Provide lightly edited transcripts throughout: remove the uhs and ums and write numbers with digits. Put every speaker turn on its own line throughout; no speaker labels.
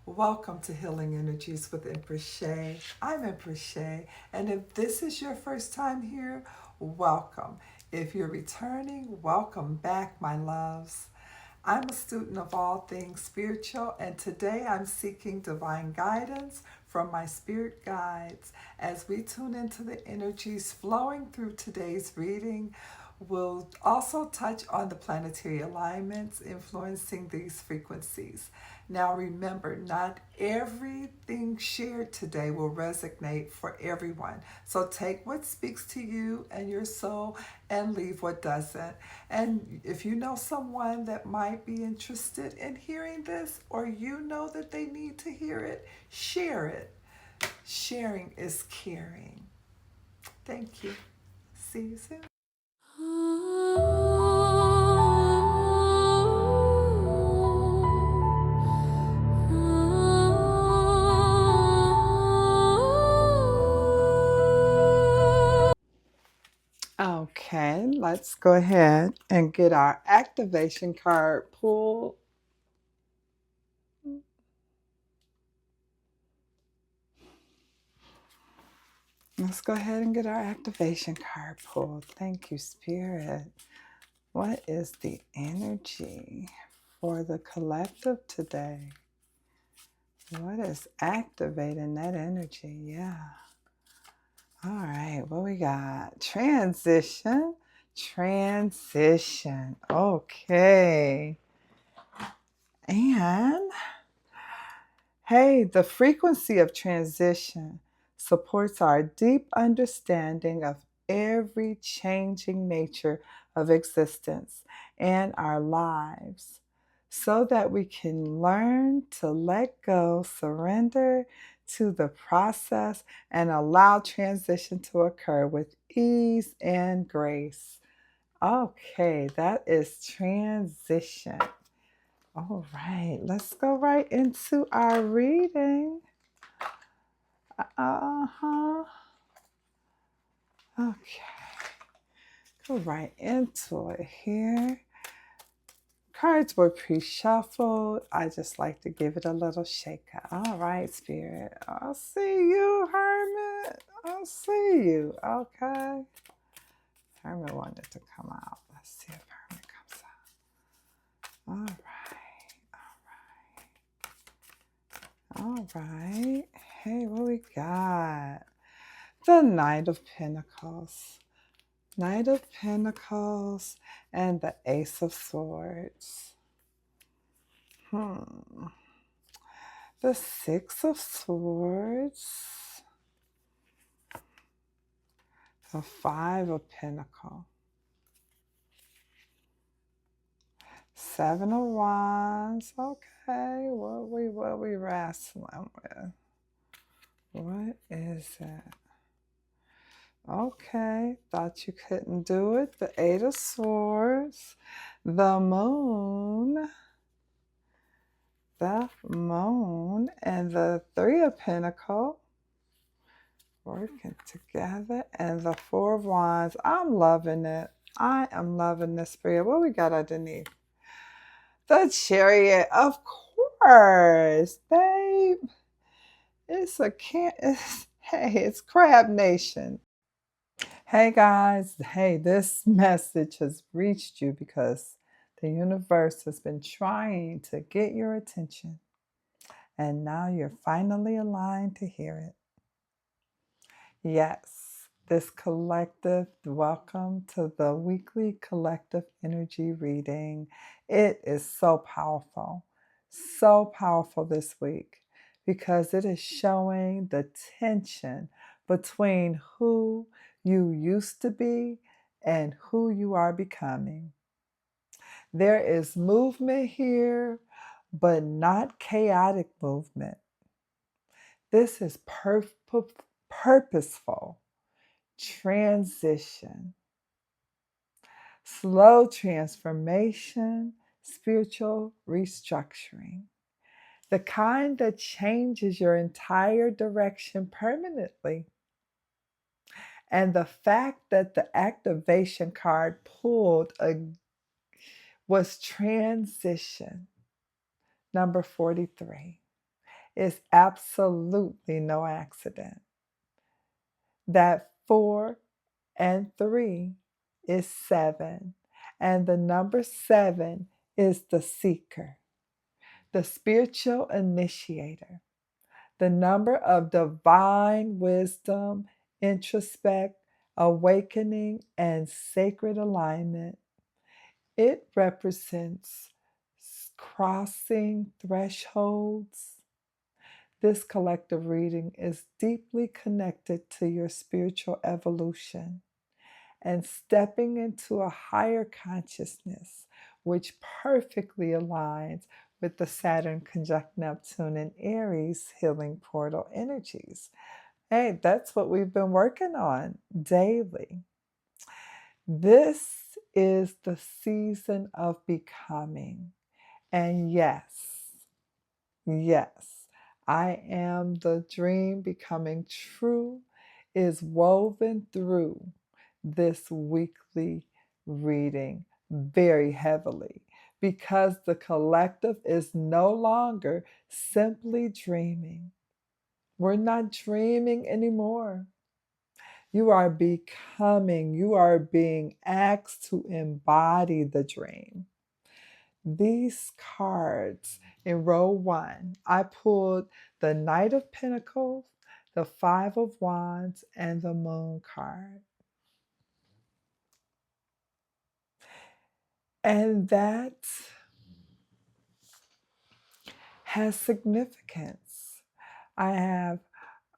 Welcome to Healing Energies with Empress Shey. I'm Empress Shey, and if this is your first time here, welcome. If you're returning, welcome back, my loves. I'm a student of all things spiritual, and today I'm seeking divine guidance from my spirit guides. As we tune into the energies flowing through today's reading, we'll also touch on the planetary alignments influencing these frequencies. Now, remember, not everything shared today will resonate for everyone. So take what speaks to you and your soul and leave what doesn't. And if you know someone that might be interested in hearing this, or you know that they need to hear it, share it. Sharing is caring. Thank you. See you soon. Okay, let's go ahead and get our activation card pulled. Let's go ahead and get our activation card pulled. Thank you, Spirit. What is the energy for the collective today? What is activating that energy? Yeah. All right, what we got? Transition. Transition. Okay. And hey, the frequency of transition supports our deep understanding of every changing nature of existence and our lives so that we can learn to let go, surrender to the process, and allow transition to occur with ease and grace. Okay, that is transition. All right, let's go right into our reading. Uh-huh. Okay, go right into it here. Cards were pre-shuffled. I just like to give it a little shake up. All right, Spirit. I'll see you, Hermit. I'll see you. Okay. Hermit wanted to come out. Let's see if Hermit comes out. All right. All right. Hey, what we got? The Knight of Pentacles. Knight of Pentacles and the Ace of Swords. The Six of Swords. The Five of Pentacles. Seven of Wands. Okay, what we wrestling with? What is it? Okay, thought you couldn't do it. The Eight of Swords. The Moon. The Moon and the Three of Pentacles working together, and the Four of Wands. I'm loving it. I am loving this Spirit. What we got underneath? The Chariot, of course, babe. It's Crab Nation. Hey guys, hey, this message has reached you because the universe has been trying to get your attention. And now you're finally aligned to hear it. Yes, this collective, welcome to the weekly collective energy reading. It is so powerful this week because it is showing the tension between who you used to be and who you are becoming. There is movement here, but not chaotic movement. This is purposeful transition, slow transformation, spiritual restructuring, the kind that changes your entire direction permanently. And the fact that the activation card pulled was transition, number 43. is absolutely no accident. That 4 and 3 is 7. And the number 7 is the seeker, the spiritual initiator, the number of divine wisdom, introspect, awakening, and sacred alignment. It represents crossing thresholds. This collective reading is deeply connected to your spiritual evolution and stepping into a higher consciousness, which perfectly aligns with the Saturn conjunct Neptune and Aries healing portal energies. Hey, that's what we've been working on daily. This is the season of becoming. And yes, I am the dream becoming true is woven through this weekly reading very heavily because the collective is no longer simply dreaming. We're not dreaming anymore. You are becoming, you are being asked to embody the dream. These cards in row 1, I pulled the Knight of Pentacles, the Five of Wands, and the Moon card. And that has significance. I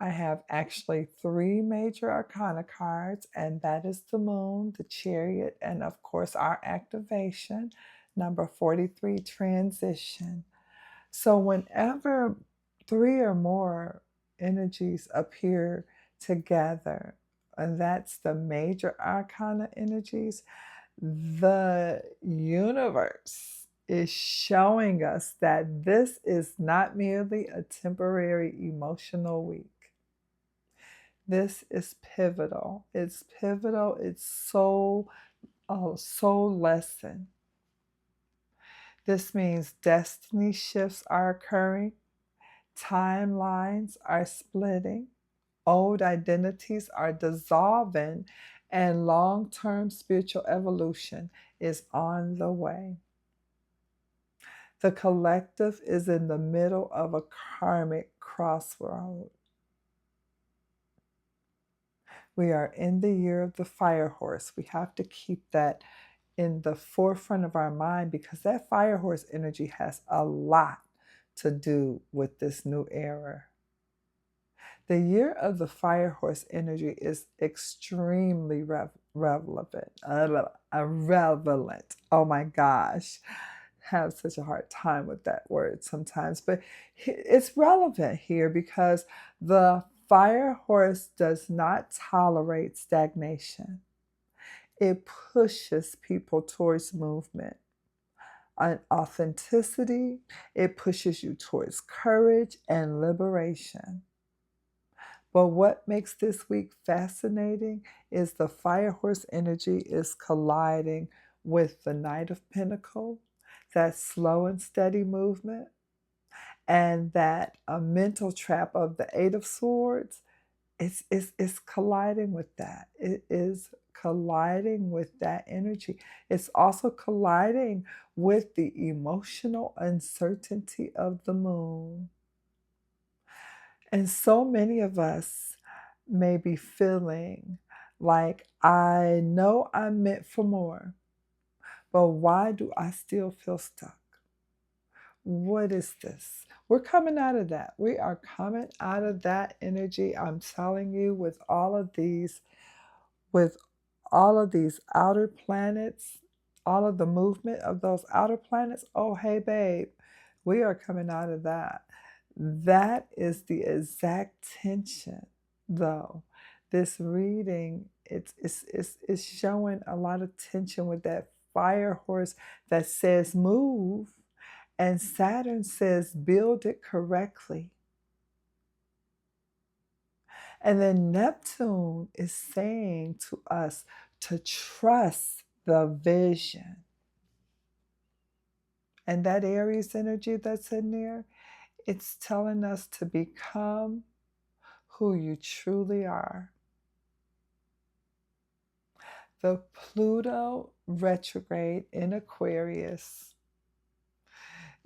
have actually 3 major arcana cards, and that is the Moon, the Chariot, and of course our activation, number 43, transition. So whenever 3 or more energies appear together, and that's the major arcana energies, the universe is showing us that this is not merely a temporary emotional week. This is pivotal. It's pivotal. It's soul lesson. This means destiny shifts are occurring, timelines are splitting, old identities are dissolving, and long-term spiritual evolution is on the way. The collective is in the middle of a karmic crossroad. We are in the year of the fire horse. We have to keep that in the forefront of our mind because that fire horse energy has a lot to do with this new era. The year of the fire horse energy is extremely relevant. Oh my gosh. Have such a hard time with that word sometimes, but it's relevant here because the fire horse does not tolerate stagnation. It pushes people towards movement and authenticity. It pushes you towards courage and liberation. But what makes this week fascinating is the fire horse energy is colliding with the Knight of Pentacles, that slow and steady movement, and that a mental trap of the Eight of Swords. It's colliding with that. It is colliding with that energy. It's also colliding with the emotional uncertainty of the moon. And so many of us may be feeling like, I know I'm meant for more, but why do I still feel stuck? What is this? We're coming out of that. We are coming out of that energy. I'm telling you, with all of these outer planets, all of the movement of those outer planets. Oh, hey, babe, we are coming out of that. That is the exact tension, though. This reading, it's showing a lot of tension with that fire horse that says move, and Saturn says build it correctly. And then Neptune is saying to us to trust the vision. And that Aries energy that's in there, It's telling us to become who you truly are. The Pluto retrograde in Aquarius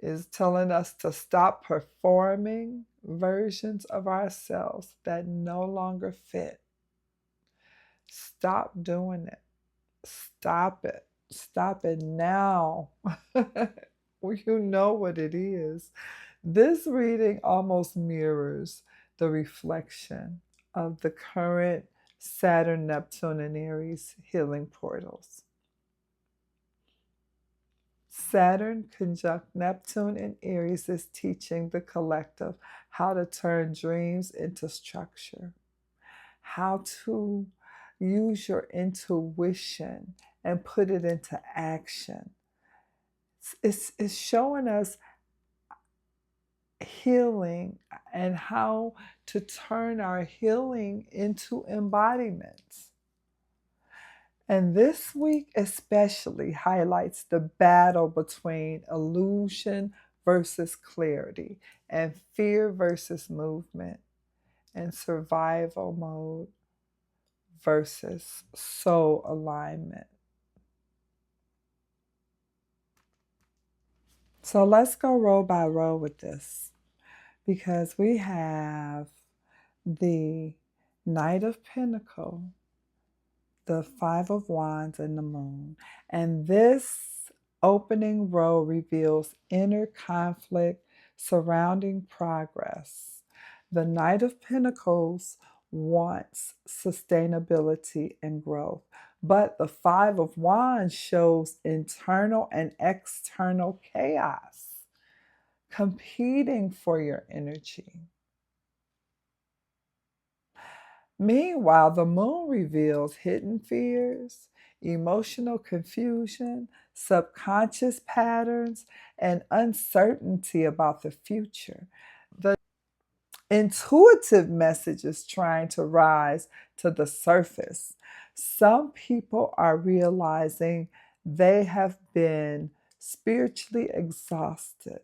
is telling us to stop performing versions of ourselves that no longer fit. Stop doing it. Stop it. Stop it now. Well, you know what it is. This reading almost mirrors the reflection of the current Saturn, Neptune, and Aries healing portals. Saturn conjunct Neptune in Aries is teaching the collective how to turn dreams into structure, how to use your intuition and put it into action. It's showing us healing and how to turn our healing into embodiments. And this week especially highlights the battle between illusion versus clarity, and fear versus movement, and survival mode versus soul alignment. So let's go row by row with this, because we have the Knight of Pentacles, the Five of Wands, and the Moon. And this opening row reveals inner conflict surrounding progress. The Knight of Pentacles wants sustainability and growth, but the Five of Wands shows internal and external chaos competing for your energy. Meanwhile, the moon reveals hidden fears, emotional confusion, subconscious patterns, and uncertainty about the future. The intuitive message is trying to rise to the surface. Some people are realizing they have been spiritually exhausted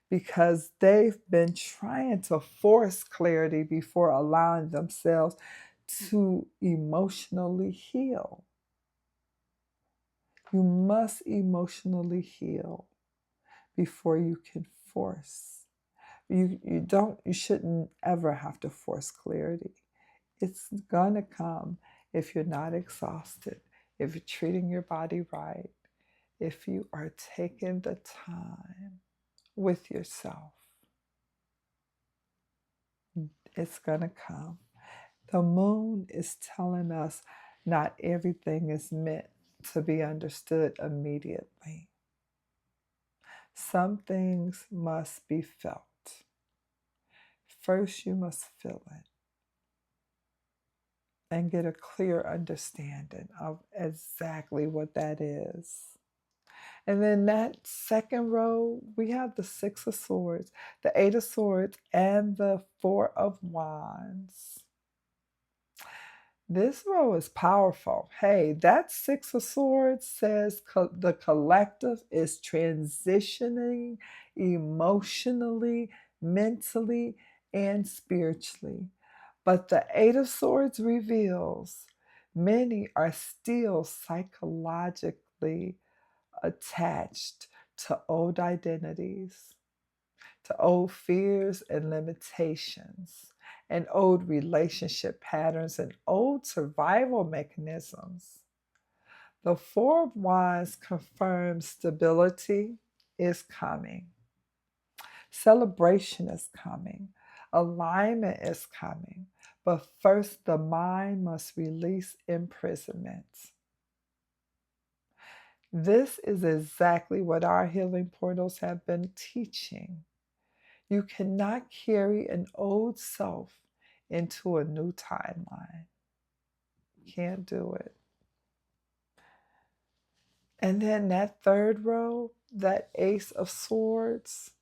because they've been trying to force clarity before allowing themselves to emotionally heal. You must emotionally heal before you can force. You shouldn't ever have to force clarity. It's gonna come if you're not exhausted, if you're treating your body right, if you are taking the time with yourself. It's gonna come. The moon is telling us not everything is meant to be understood immediately. Some things must be felt. First, you must feel it and get a clear understanding of exactly what that is. And then that second row, we have the Six of Swords, the Eight of Swords, and the Four of Wands. This row is powerful. Hey, that Six of Swords says the collective is transitioning emotionally, mentally, and spiritually. But the Eight of Swords reveals many are still psychologically attached to old identities, to old fears and limitations, and old relationship patterns and old survival mechanisms. The Four of Wands confirms stability is coming, celebration is coming, alignment is coming, but first the mind must release imprisonment. This is exactly what our healing portals have been teaching. You cannot carry an old self into a new timeline. Can't do it. And then that third row, that Ace of Swords,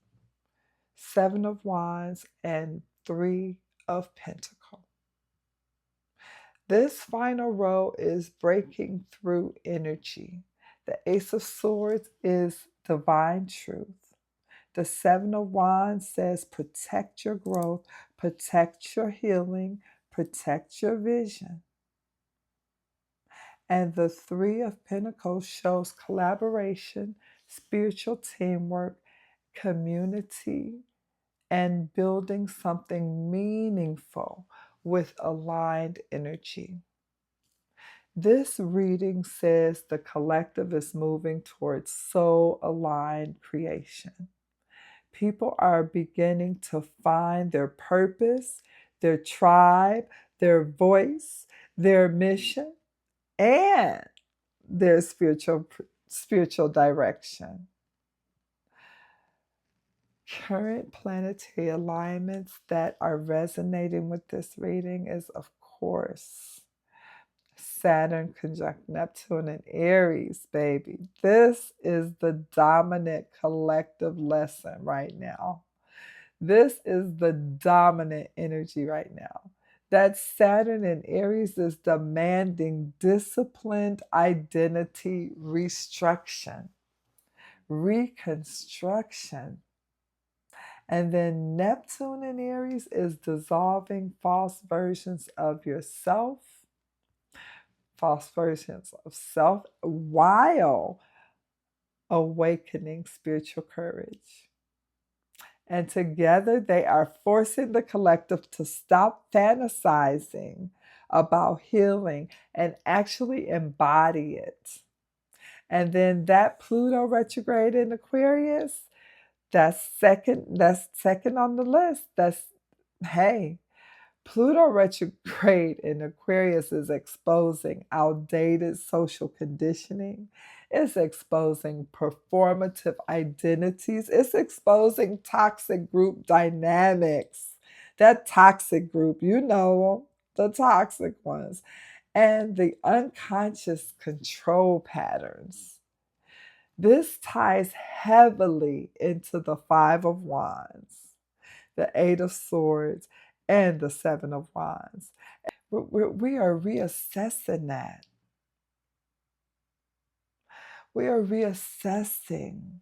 Seven of Wands, and Three of Pentacles. This final row is breaking through energy. The Ace of Swords is divine truth. The Seven of Wands says protect your growth, protect your healing, protect your vision. And the Three of Pentacles shows collaboration, spiritual teamwork, community, and building something meaningful with aligned energy. This reading says the collective is moving towards soul-aligned creation. People are beginning to find their purpose, their tribe, their voice, their mission, and their spiritual direction. Current planetary alignments that are resonating with this reading is, of course, Saturn conjunct Neptune and Aries, baby. This is the dominant collective lesson right now. This is the dominant energy right now. That Saturn in Aries is demanding disciplined identity reconstruction. And then Neptune in Aries is dissolving false versions of yourself, false versions of self, while awakening spiritual courage. And together they are forcing the collective to stop fantasizing about healing and actually embody it. And then that Pluto retrograde in Aquarius, that's second on the list. Hey, Pluto retrograde in Aquarius is exposing outdated social conditioning. It's exposing performative identities. It's exposing toxic group dynamics. That toxic group, you know, the toxic ones, and the unconscious control patterns. This ties heavily into the Five of Wands, the Eight of Swords, and the Seven of Wands. We are reassessing that. We are reassessing,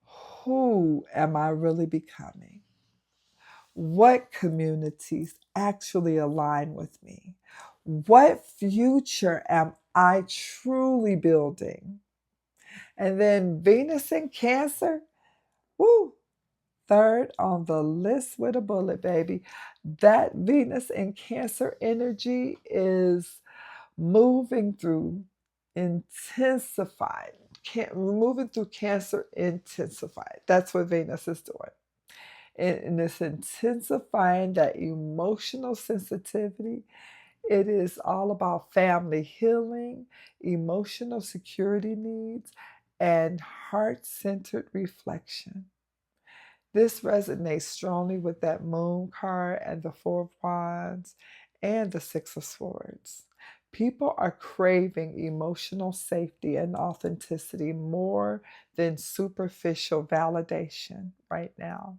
who am I really becoming? What communities actually align with me? What future am I truly building? And then Venus in Cancer, woo, third on the list with a bullet, baby. That Venus in Cancer energy is moving through intensified, moving through Cancer intensified. That's what Venus is doing. And it's intensifying that emotional sensitivity. It is all about family healing, emotional security needs, and heart-centered reflection. This resonates strongly with that Moon card and the Four of Wands and the Six of Swords. People are craving emotional safety and authenticity more than superficial validation right now.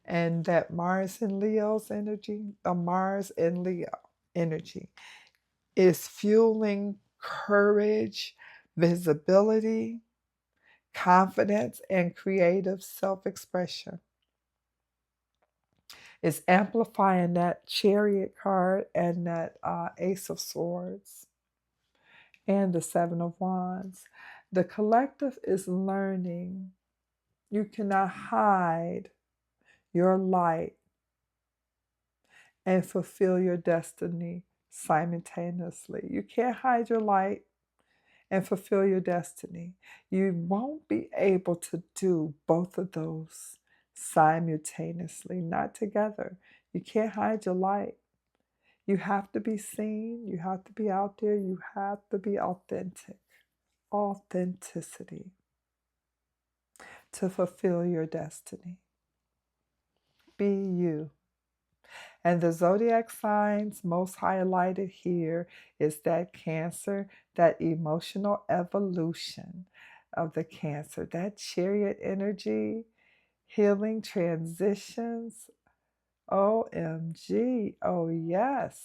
And that Mars in Leo's energy, the Mars in Leo energy, is fueling courage, visibility, confidence, and creative self-expression. It's amplifying that Chariot card and that Ace of Swords and the Seven of Wands. The collective is learning you cannot hide your light and fulfill your destiny simultaneously. You can't hide your light and fulfill your destiny. You won't be able to do both of those simultaneously, not together. You can't hide your light. You have to be seen. You have to be out there. You have to be authentic. Authenticity to fulfill your destiny. Be you. And the zodiac signs most highlighted here is that Cancer, that emotional evolution of the Cancer, that Chariot energy, healing transitions. OMG. Oh, yes.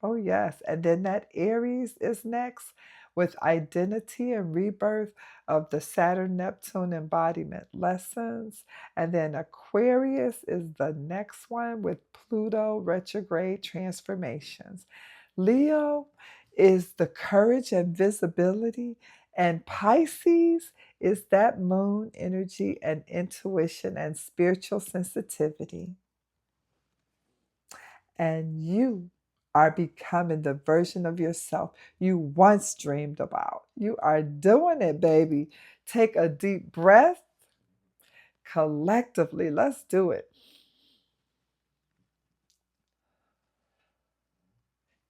Oh, yes. And then that Aries is next with identity and rebirth of the Saturn Neptune embodiment lessons. And then Aquarius is the next one with Pluto Retrograde transformations. Leo is the courage and visibility, and Pisces is that moon energy and intuition and spiritual sensitivity. And you are becoming the version of yourself you once dreamed about. You are doing it, baby. Take a deep breath. Collectively, let's do it.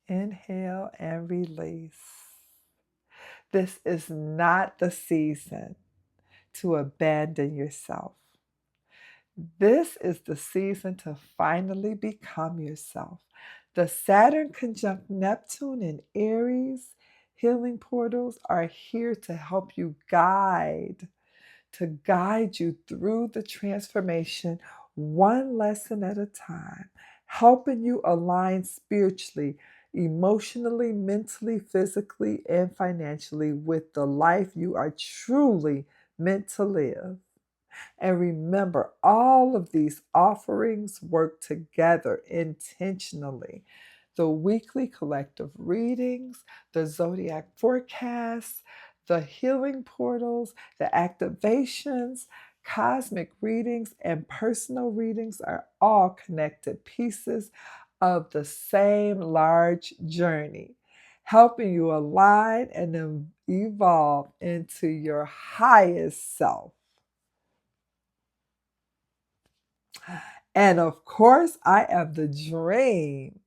Inhale and release. This is not the season to abandon yourself. This is the season to finally become yourself. The Saturn conjunct Neptune in Aries healing portals are here to help you guide you through the transformation one lesson at a time, helping you align spiritually, emotionally, mentally, physically, and financially with the life you are truly meant to live. And remember, all of these offerings work together intentionally. The weekly collective readings, the zodiac forecasts, the healing portals, the activations, cosmic readings, and personal readings are all connected pieces of the same large journey, helping you align and evolve into your highest self. And of course, I am the dream.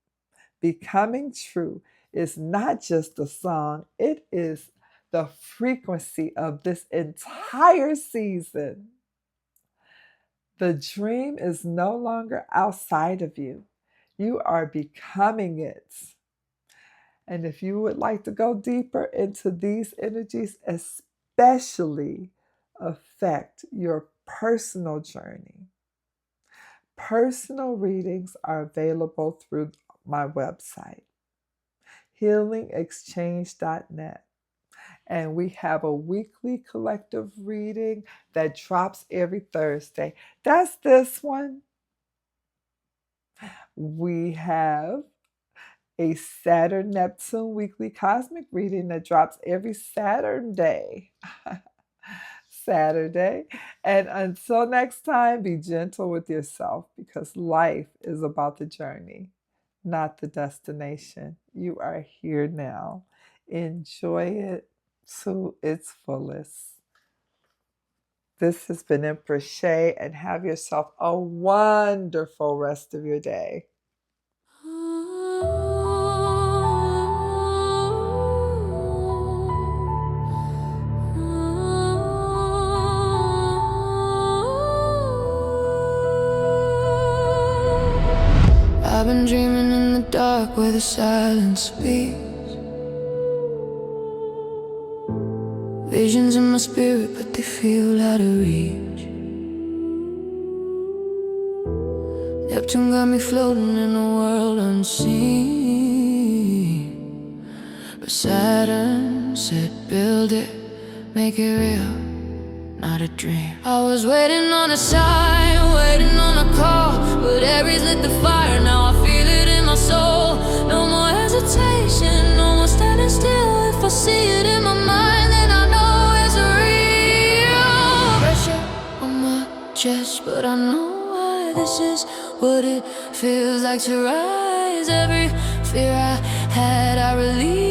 Becoming true is not just a song, it is the frequency of this entire season. The dream is no longer outside of you. You are becoming it. And if you would like to go deeper into these energies, especially affect your personal journey, personal readings are available through my website, healingexchange.net. And we have a weekly collective reading that drops every Thursday. That's this one. We have a Saturn Neptune weekly cosmic reading that drops every Saturday. And until next time, be gentle with yourself because life is about the journey, not the destination. You are here now. Enjoy it to its fullest. This has been Empress Shey, and have yourself a wonderful rest of your day.
I've been dreaming in the dark where the silence speaks. Visions in my spirit, but they feel out of reach. Neptune got me floating in a world unseen. But Saturn said, build it, make it real, not a dream. I was waiting on a sign, waiting on a call, but Aries lit the fire, now I feel it in my soul. No more hesitation, no more standing still. If I see it in my mind, then I know it's real. Pressure on my chest, but I know why. This is what it feels like to rise. Every fear I had, I released.